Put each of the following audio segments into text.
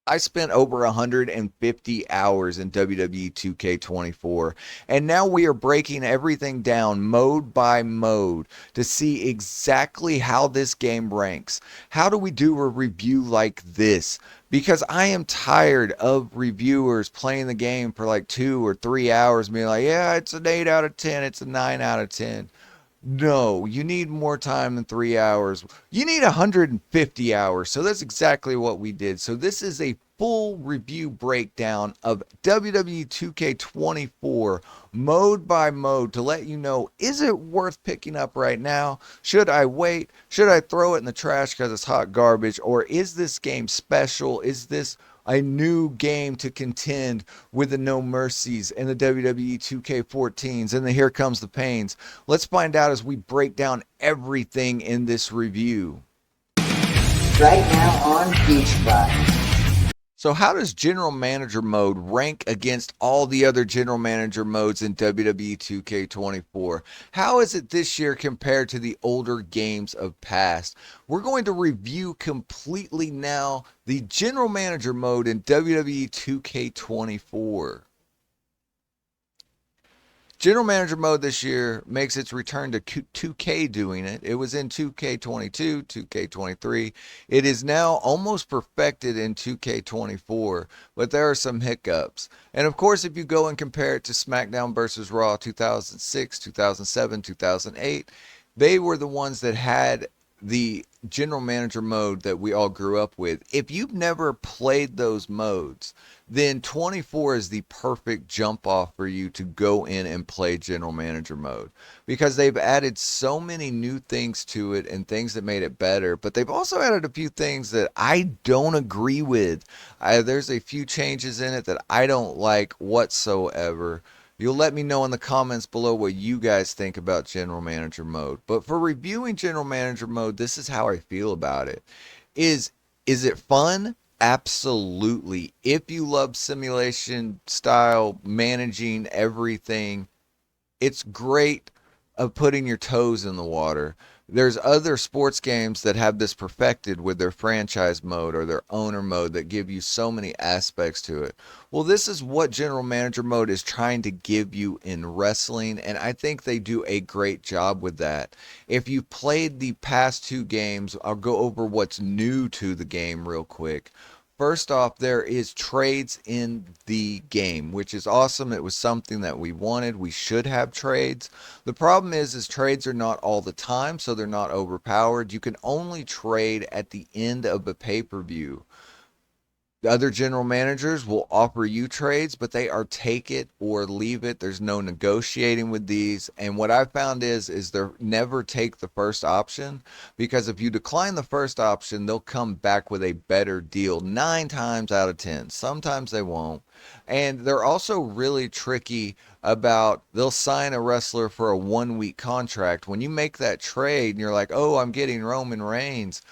I spent over 150 hours in WWE 2K24, and now we are breaking everything down mode by mode to see exactly how this game ranks. How do we do a review like this? Because I am tired of reviewers playing the game for like 2 or 3 hours, being like, yeah, it's an 8 out of 10, it's a 9 out of 10. No, you need more time than 3 hours. You need 150 hours. So that's exactly what we did. So this is a full review breakdown of WWE 2K24 mode by mode to let you know, is it worth picking up right now? Should I wait? Should I throw it in the trash because it's hot garbage? Or is this game special? Is this a new game to contend with the No Mercies and the WWE 2K14s and the Here Comes the Pains? Let's find out as we break down everything in this review. Right now on BeachBytes. So how does General Manager mode rank against all the other General Manager modes in WWE 2K24? How is it this year compared to the older games of past? We're going to review completely now the General Manager mode in WWE 2K24. General Manager mode this year makes its return to 2K doing it. It was in 2K22, 2K23. It is now almost perfected in 2K24, but there are some hiccups. And of course, if you go and compare it to SmackDown vs. Raw 2006, 2007, 2008, they were the ones that had the General Manager mode that we all grew up with. If you've never played those modes, then 24 is the perfect jump off for you to go in and play General Manager mode, because they've added so many new things to it and things that made it better, but they've also added a few things that I don't agree with. There's a few changes in it that I don't like whatsoever. You'll let me know in the comments below what you guys think about General Manager mode. But for reviewing General Manager mode, this is how I feel about it. Is it fun? Absolutely. If you love simulation style managing everything, it's great of putting your toes in the water. There's other sports games that have this perfected with their franchise mode or their owner mode that give you so many aspects to it. Well, this is what General Manager mode is trying to give you in wrestling, and I think they do a great job with that. If you played the past two games, I'll go over what's new to the game real quick. First off, there is trades in the game, which is awesome. It was something that we wanted. We should have trades. The problem is trades are not all the time, so they're not overpowered. You can only trade at the end of a pay-per-view. Other general managers will offer you trades, but they are take it or leave it. There's no negotiating with these. And what I found is they never take the first option, because if you decline the first option, they'll come back with a better deal 9 times out of 10. Sometimes they won't. And they're also really tricky about, they'll sign a wrestler for a 1 week contract. When you make that trade and you're like, oh, I'm getting Roman Reigns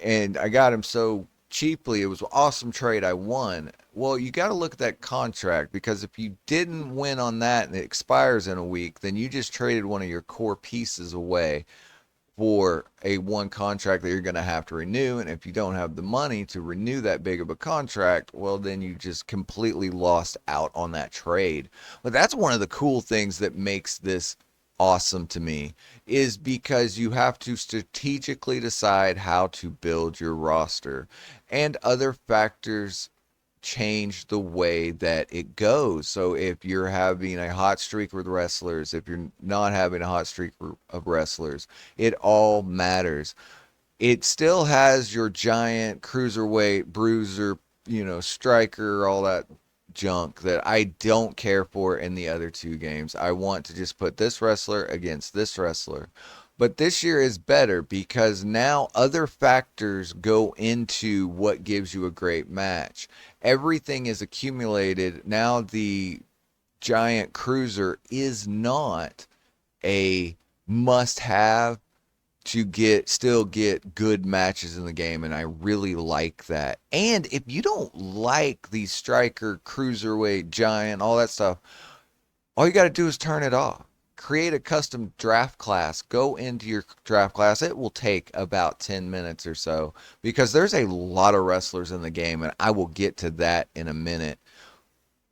and I got him so cheaply, it was an awesome trade, I won. Well, you got to look at that contract, because if you didn't win on that and it expires in a week, then you just traded one of your core pieces away for a one contract that you're going to have to renew. And if you don't have the money to renew that big of a contract, well, then you just completely lost out on that trade. But that's one of the cool things that makes this awesome to me, is because you have to strategically decide how to build your roster, and other factors change the way that it goes. So if you're having a hot streak with wrestlers, if you're not having a hot streak of wrestlers, it all matters. It still has your giant cruiserweight bruiser, striker, all that junk that I don't care for in the other two games. I want to just put this wrestler against this wrestler. But this year is better because now other factors go into what gives you a great match. Everything is accumulated. Now the giant cruiser is not a must have to still get good matches in the game, and I really like that. And if you don't like the striker, cruiserweight, giant, all that stuff, all you got to do is turn it off, create a custom draft class. Go into your draft class. It will take about 10 minutes or so because there's a lot of wrestlers in the game, and I will get to that in a minute.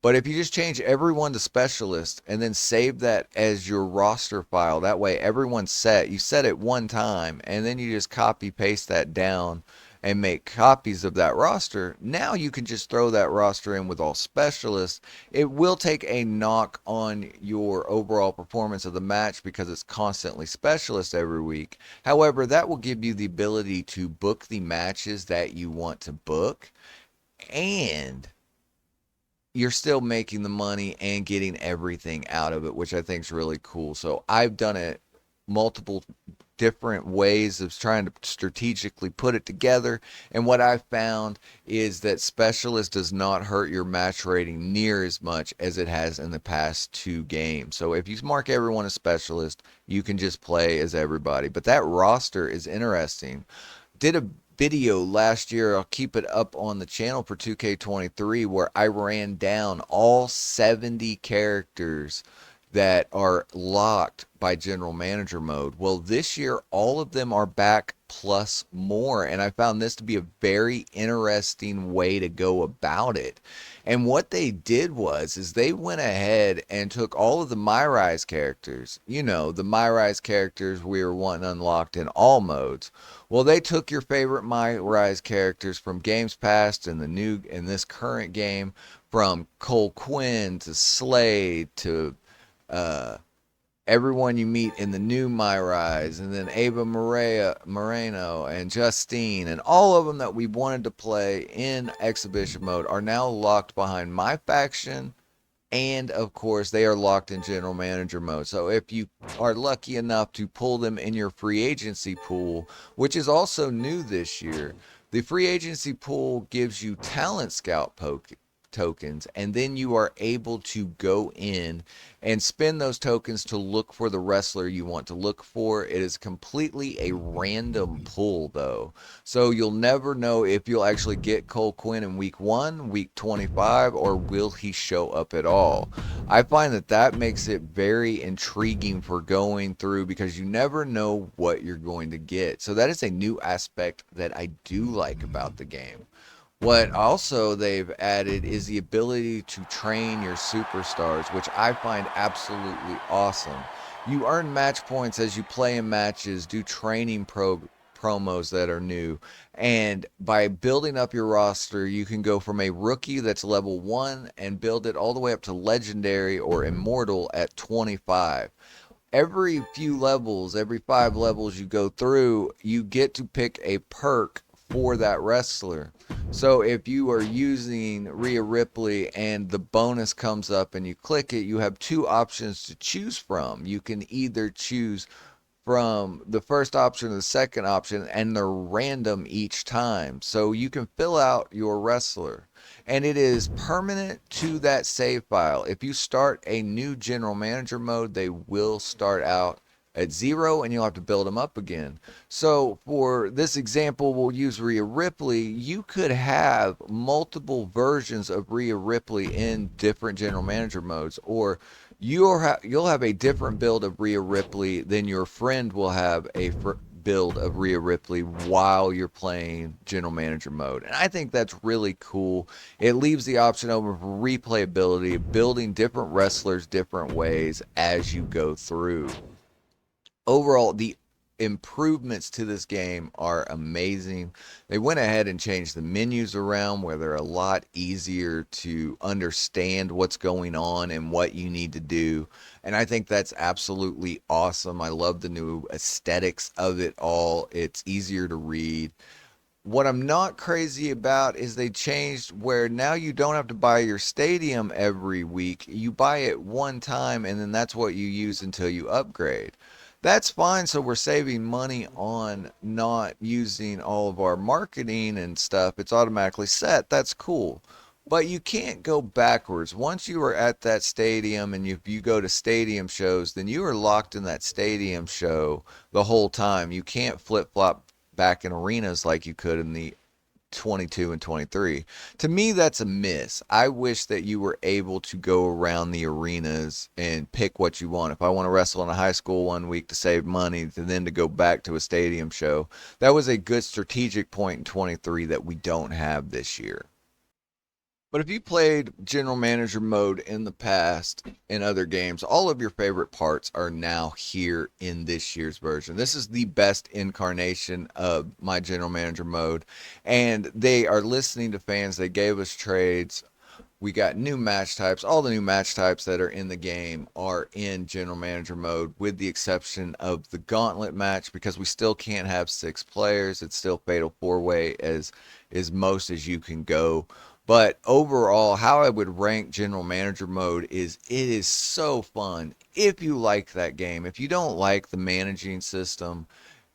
But if you just change everyone to specialist and then save that as your roster file, that way everyone's set. You set it one time and then you just copy paste that down and make copies of that roster. Now you can just throw that roster in with all specialists. It will take a knock on your overall performance of the match because it's constantly specialist every week. However, that will give you the ability to book the matches that you want to book, and you're still making the money and getting everything out of it, which I think is really cool. So I've done it multiple different ways of trying to strategically put it together. And what I've found is that specialist does not hurt your match rating near as much as it has in the past 2 games. So if you mark everyone as specialist, you can just play as everybody. But that roster is interesting. Did a video last year, I'll keep it up on the channel for 2K23, where I ran down all 70 characters that are locked by general manager mode. Well, this year all of them are back plus more, and I found this to be a very interesting way to go about it. And what they did was is they went ahead and took all of the MyRise characters, the MyRise characters we were wanting unlocked in all modes. Well, they took your favorite MyRise characters from games past and this current game, from Cole Quinn to Slade to everyone you meet in the new MyRise, and then Ava Moreno and Justine, and all of them that we wanted to play in exhibition mode are now locked behind my faction, and of course they are locked in general manager mode. So if you are lucky enough to pull them in your free agency pool, which is also new this year, the free agency pool gives you talent scout tokens, and then you are able to go in and spend those tokens to look for the wrestler you want to look for. It is completely a random pull though, so you'll never know if you'll actually get Cole Quinn in week 1, week 25, or will he show up at all. I find that makes it very intriguing for going through, because you never know what you're going to get. So that is a new aspect that I do like about the game. What also they've added is the ability to train your superstars, which I find absolutely awesome. You earn match points as you play in matches, do training promos that are new, and by building up your roster, you can go from a rookie that's level 1 and build it all the way up to legendary or immortal at 25. Every few levels, every 5 levels you go through, you get to pick a perk for that wrestler. So if you are using Rhea Ripley and the bonus comes up and you click it, you have 2 options to choose from. You can either choose from the first option or the second option, and they're random each time. So you can fill out your wrestler, and it is permanent to that save file. If you start a new general manager mode, they will start out at 0 and you'll have to build them up again. So for this example, we'll use Rhea Ripley. You could have multiple versions of Rhea Ripley in different general manager modes, or you'll have a different build of Rhea Ripley than your friend will have a build of Rhea Ripley while you're playing general manager mode. And I think that's really cool. It leaves the option open for replayability, building different wrestlers different ways as you go through. Overall, the improvements to this game are amazing. They went ahead and changed the menus around where they're a lot easier to understand what's going on and what you need to do. And I think that's absolutely awesome. I love the new aesthetics of it all. It's easier to read. What I'm not crazy about is they changed where now you don't have to buy your stadium every week. You buy it one time and then that's what you use until you upgrade. That's fine, so we're saving money on not using all of our marketing and stuff. It's automatically set. That's cool. But you can't go backwards. Once you are at that stadium and if you go to stadium shows, then you are locked in that stadium show the whole time. You can't flip-flop back in arenas like you could in the 22 and 23. To me, that's a miss. I wish that you were able to go around the arenas and pick what you want. If I want to wrestle in a high school one week to save money, and then to go back to a stadium show, that was a good strategic point in 23 that we don't have this year. But if you played General Manager mode in the past in other games, all of your favorite parts are now here in this year's version. This is the best incarnation of my General Manager mode, and they are listening to fans. They gave us trades. We got new match types. All the new match types that are in the game are in General Manager mode, with the exception of the Gauntlet match, because we still can't have 6 players. It's still Fatal 4-Way as most as you can go. But overall, how I would rank General Manager mode is it is so fun if you like that game. If you don't like the managing system,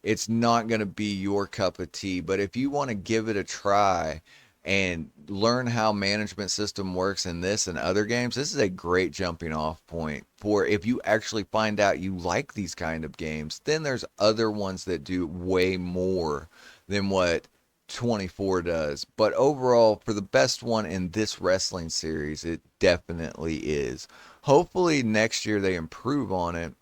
it's not going to be your cup of tea. But if you want to give it a try and learn how management system works in this and other games, this is a great jumping off point for if you actually find out you like these kind of games. Then there's other ones that do way more than what 24 does. But overall, for the best one in this wrestling series, it definitely is. Hopefully next year they improve on it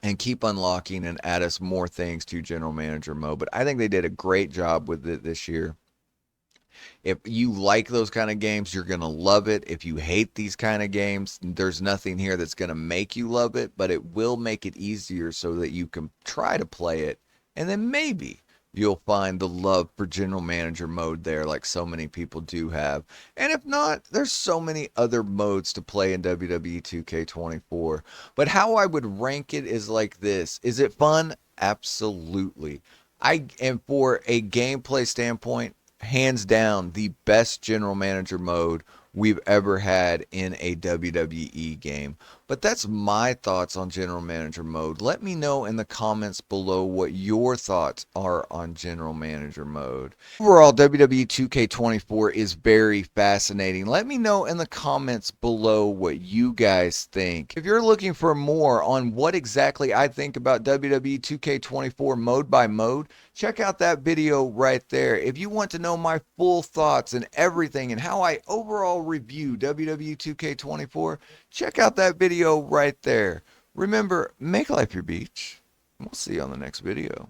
and keep unlocking and add us more things to General Manager mode. But I think they did a great job with it this year. If you like those kind of games, you're going to love it. If you hate these kind of games, there's nothing here that's going to make you love it, but it will make it easier so that you can try to play it, and then maybe you'll find the love for General Manager mode there, like so many people do have. And if not, there's so many other modes to play in WWE 2K24. But how I would rank it is like this. Is it fun? Absolutely. And for a gameplay standpoint, hands down the best General Manager mode we've ever had in a WWE game. But that's my thoughts on General Manager mode. Let me know in the comments below what your thoughts are on General Manager mode. Overall, WWE 2K24 is very fascinating. Let me know in the comments below what you guys think. If you're looking for more on what exactly I think about WWE 2K24 mode by mode, check out that video right there. If you want to know my full thoughts and everything and how I overall review WWE 2K24, check out that video right there. Remember, make life your beach. We'll see you on the next video.